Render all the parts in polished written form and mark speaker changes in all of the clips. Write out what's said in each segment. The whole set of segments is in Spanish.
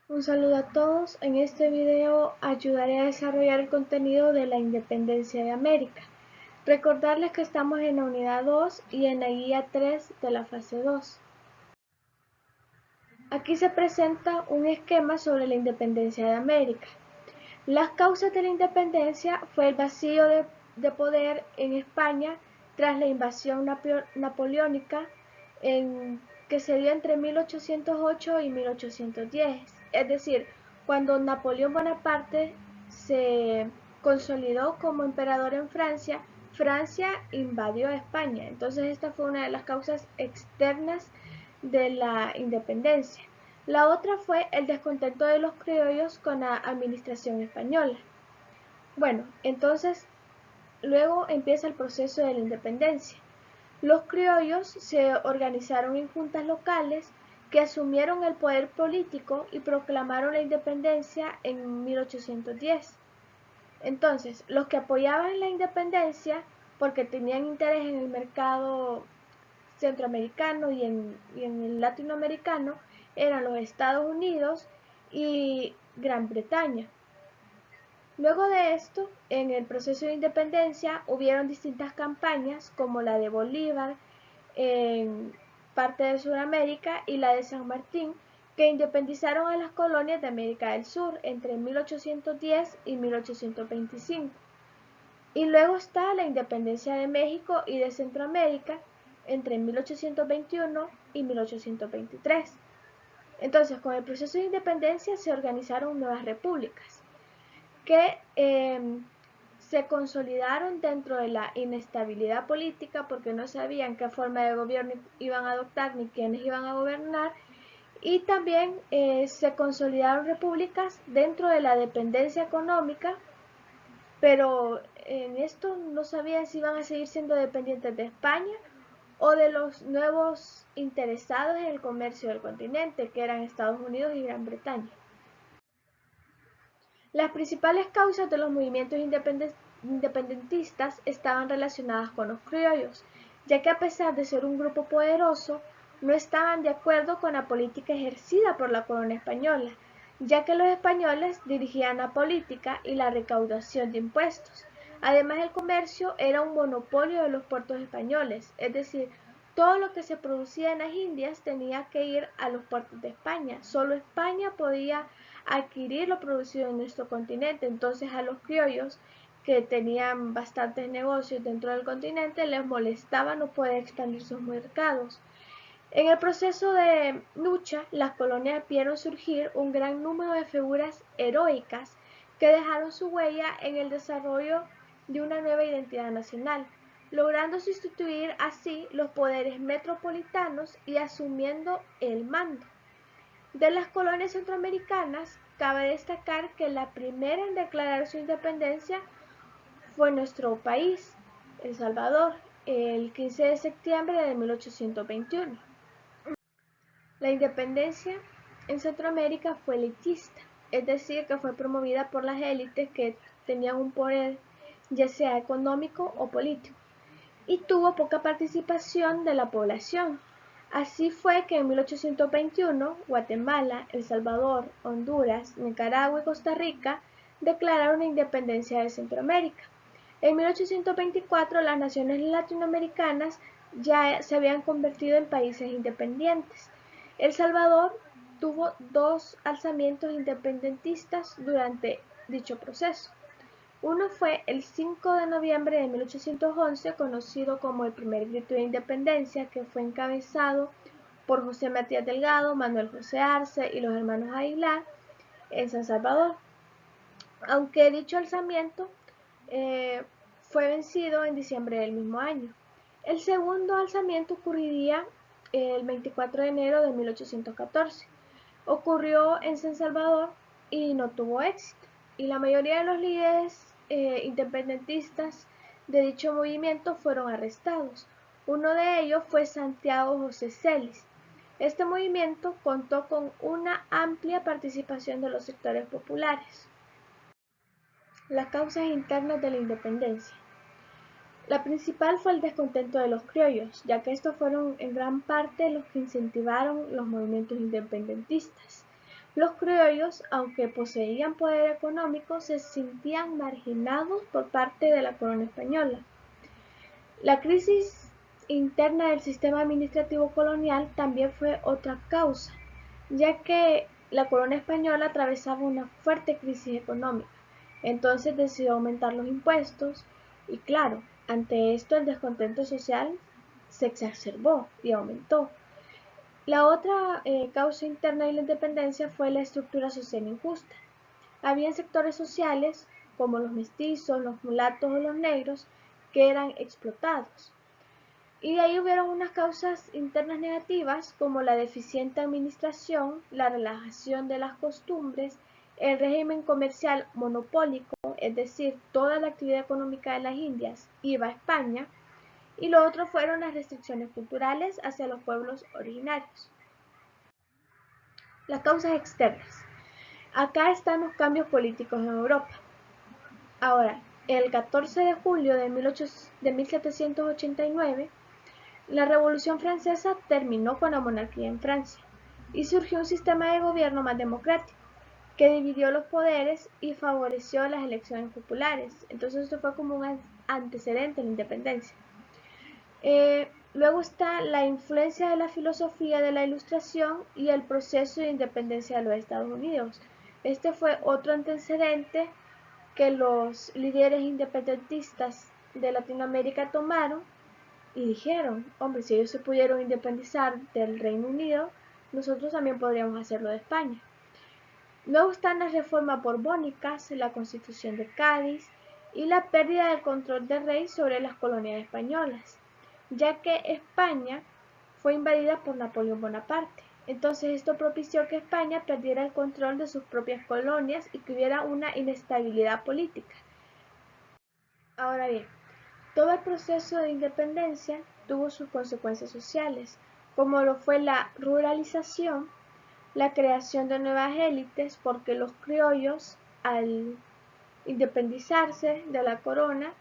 Speaker 1: Un saludo a todos. En este video ayudaré a desarrollar el contenido de la independencia de América. Recordarles que estamos en la unidad 2 y en la guía 3 de la fase 2. Aquí se presenta un esquema sobre la independencia de América. Las causas de la independencia fue el vacío de poder en España tras la invasión napoleónica que se dio entre 1808 y 1810. Es decir, cuando Napoleón Bonaparte se consolidó como emperador en Francia, Francia invadió España. Entonces esta fue una de las causas externas de la independencia. La otra fue el descontento de los criollos con la administración española. Bueno, entonces luego empieza el proceso de la independencia. Los criollos se organizaron en juntas locales que asumieron el poder político y proclamaron la independencia en 1810. Entonces, los que apoyaban la independencia porque tenían interés en el mercado centroamericano y en el latinoamericano eran los Estados Unidos y Gran Bretaña. Luego de esto, en el proceso de independencia hubieron distintas campañas como la de Bolívar en parte de Sudamérica y la de San Martín, que independizaron a las colonias de América del Sur entre 1810 y 1825. Y luego está la independencia de México y de Centroamérica entre 1821 y 1823. Entonces, con el proceso de independencia se organizaron nuevas repúblicas que se consolidaron dentro de la inestabilidad política porque no sabían qué forma de gobierno iban a adoptar ni quiénes iban a gobernar, y también se consolidaron repúblicas dentro de la dependencia económica, pero en esto no sabían si iban a seguir siendo dependientes de España o de los nuevos interesados en el comercio del continente, que eran Estados Unidos y Gran Bretaña. Las principales causas de los movimientos independentistas estaban relacionadas con los criollos, ya que a pesar de ser un grupo poderoso, no estaban de acuerdo con la política ejercida por la corona española, ya que los españoles dirigían la política y la recaudación de impuestos. Además, el comercio era un monopolio de los puertos españoles, es decir, todo lo que se producía en las Indias tenía que ir a los puertos de España. Solo España podía adquirir lo producido en nuestro continente. Entonces a los criollos, que tenían bastantes negocios dentro del continente, les molestaba no poder expandir sus mercados. En el proceso de lucha, las colonias vieron surgir un gran número de figuras heroicas que dejaron su huella en el desarrollo de una nueva identidad nacional, logrando sustituir así los poderes metropolitanos y asumiendo el mando. De las colonias centroamericanas, cabe destacar que la primera en declarar su independencia fue nuestro país, El Salvador, el 15 de septiembre de 1821. La independencia en Centroamérica fue elitista, es decir, que fue promovida por las élites que tenían un poder ya sea económico o político, y tuvo poca participación de la población. Así fue que en 1821 Guatemala, El Salvador, Honduras, Nicaragua y Costa Rica declararon la independencia de Centroamérica. En 1824 las naciones latinoamericanas ya se habían convertido en países independientes. El Salvador tuvo dos alzamientos independentistas durante dicho proceso. Uno fue el 5 de noviembre de 1811, conocido como el primer grito de independencia, que fue encabezado por José Matías Delgado, Manuel José Arce y los hermanos Aguilar en San Salvador. Aunque dicho alzamiento fue vencido en diciembre del mismo año. El segundo alzamiento ocurriría el 24 de enero de 1814. Ocurrió en San Salvador y no tuvo éxito. Y la mayoría de los líderes independentistas de dicho movimiento fueron arrestados. Uno de ellos fue Santiago José Celis. Este movimiento contó con una amplia participación de los sectores populares. Las causas internas de la independencia. La principal fue el descontento de los criollos, ya que estos fueron en gran parte los que incentivaron los movimientos independentistas. Los criollos, aunque poseían poder económico, se sentían marginados por parte de la corona española. La crisis interna del sistema administrativo colonial también fue otra causa, ya que la corona española atravesaba una fuerte crisis económica. Entonces decidió aumentar los impuestos y claro, ante esto el descontento social se exacerbó y aumentó. La otra causa interna de la independencia fue la estructura social injusta. Había sectores sociales, como los mestizos, los mulatos o los negros, que eran explotados. Y de ahí hubieron unas causas internas negativas, como la deficiente administración, la relajación de las costumbres, el régimen comercial monopólico, es decir, toda la actividad económica de las Indias iba a España, y lo otro fueron las restricciones culturales hacia los pueblos originarios. Las causas externas. Acá están los cambios políticos en Europa. Ahora, el 14 de julio de 1789, la Revolución Francesa terminó con la monarquía en Francia y surgió un sistema de gobierno más democrático que dividió los poderes y favoreció las elecciones populares. Entonces esto fue como un antecedente a la independencia. Luego está la influencia de la filosofía de la Ilustración y el proceso de independencia de los Estados Unidos. Este fue otro antecedente que los líderes independentistas de Latinoamérica tomaron y dijeron, hombre, si ellos se pudieron independizar del Reino Unido, nosotros también podríamos hacerlo de España. Luego están las reformas borbónicas, la Constitución de Cádiz y la pérdida del control del rey sobre las colonias españolas, ya que España fue invadida por Napoleón Bonaparte. Entonces esto propició que España perdiera el control de sus propias colonias y que hubiera una inestabilidad política. Ahora bien, todo el proceso de independencia tuvo sus consecuencias sociales, como lo fue la ruralización, la creación de nuevas élites, porque los criollos, al independizarse de la corona,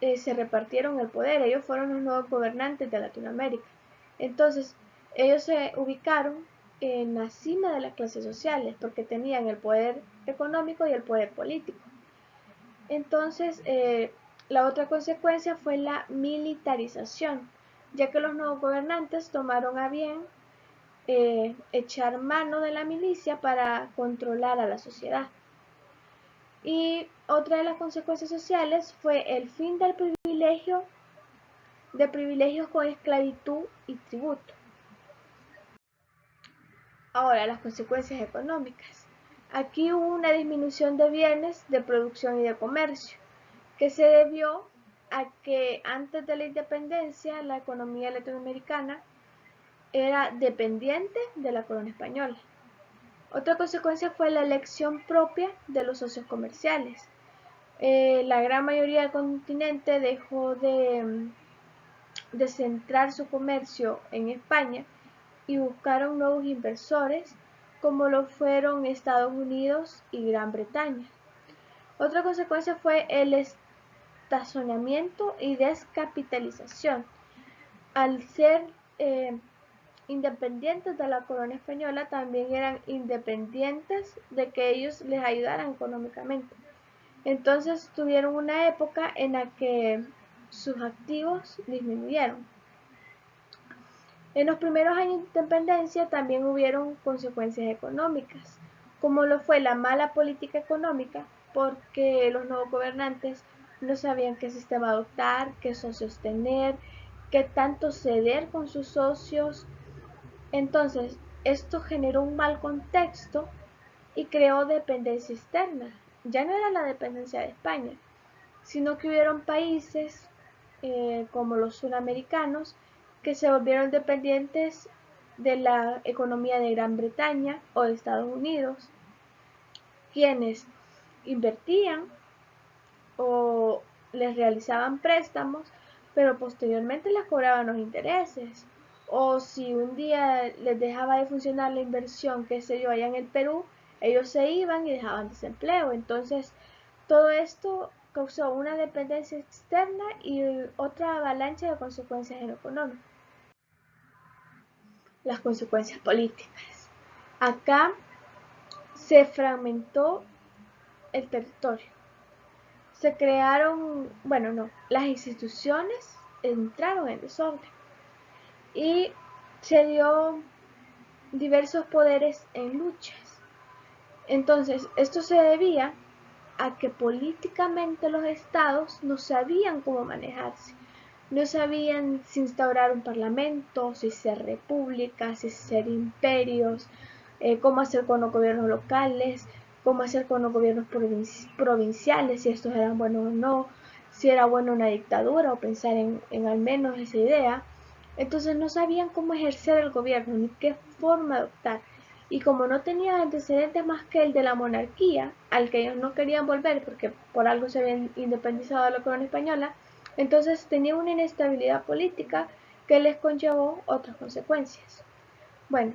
Speaker 1: se repartieron el poder, ellos fueron los nuevos gobernantes de Latinoamérica. Entonces, ellos se ubicaron en la cima de las clases sociales, porque tenían el poder económico y el poder político. Entonces, la otra consecuencia fue la militarización, ya que los nuevos gobernantes tomaron a bien echar mano de la milicia para controlar a la sociedad. Y otra de las consecuencias sociales fue el fin del privilegios con esclavitud y tributo. Ahora, las consecuencias económicas. Aquí hubo una disminución de bienes, de producción y de comercio, que se debió a que antes de la independencia la economía latinoamericana era dependiente de la corona española. Otra consecuencia fue la elección propia de los socios comerciales. La gran mayoría del continente dejó de centrar su comercio en España y buscaron nuevos inversores como lo fueron Estados Unidos y Gran Bretaña. Otra consecuencia fue el estacionamiento y descapitalización. Al ser independientes de la corona española, también eran independientes de que ellos les ayudaran económicamente. Entonces tuvieron una época en la que sus activos disminuyeron. En los primeros años de independencia también hubieron consecuencias económicas, como lo fue la mala política económica, porque los nuevos gobernantes no sabían qué sistema adoptar, qué socios tener, qué tanto ceder con sus socios. Entonces, esto generó un mal contexto y creó dependencia externa. Ya no era la dependencia de España, sino que hubieron países como los sudamericanos que se volvieron dependientes de la economía de Gran Bretaña o de Estados Unidos, quienes invertían o les realizaban préstamos, pero posteriormente les cobraban los intereses. O si un día les dejaba de funcionar la inversión, qué sé yo, allá en el Perú, ellos se iban y dejaban desempleo. Entonces, todo esto causó una dependencia externa y otra avalancha de consecuencias en lo económico. Las consecuencias políticas. Acá se fragmentó el territorio. Se crearon, bueno, no, las instituciones entraron en desorden y se dio diversos poderes en luchas. Entonces, esto se debía a que políticamente los estados no sabían cómo manejarse. No sabían si instaurar un parlamento, si ser repúblicas, si ser imperios, cómo hacer con los gobiernos locales, cómo hacer con los gobiernos provinciales, si estos eran buenos o no, si era bueno una dictadura o pensar en al menos esa idea. Entonces no sabían cómo ejercer el gobierno ni qué forma adoptar. Y como no tenían antecedentes más que el de la monarquía, al que ellos no querían volver porque por algo se habían independizado de la corona española, entonces tenían una inestabilidad política que les conllevó otras consecuencias. Bueno,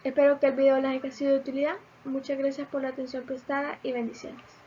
Speaker 1: espero que el video les haya sido de utilidad. Muchas gracias por la atención prestada y bendiciones.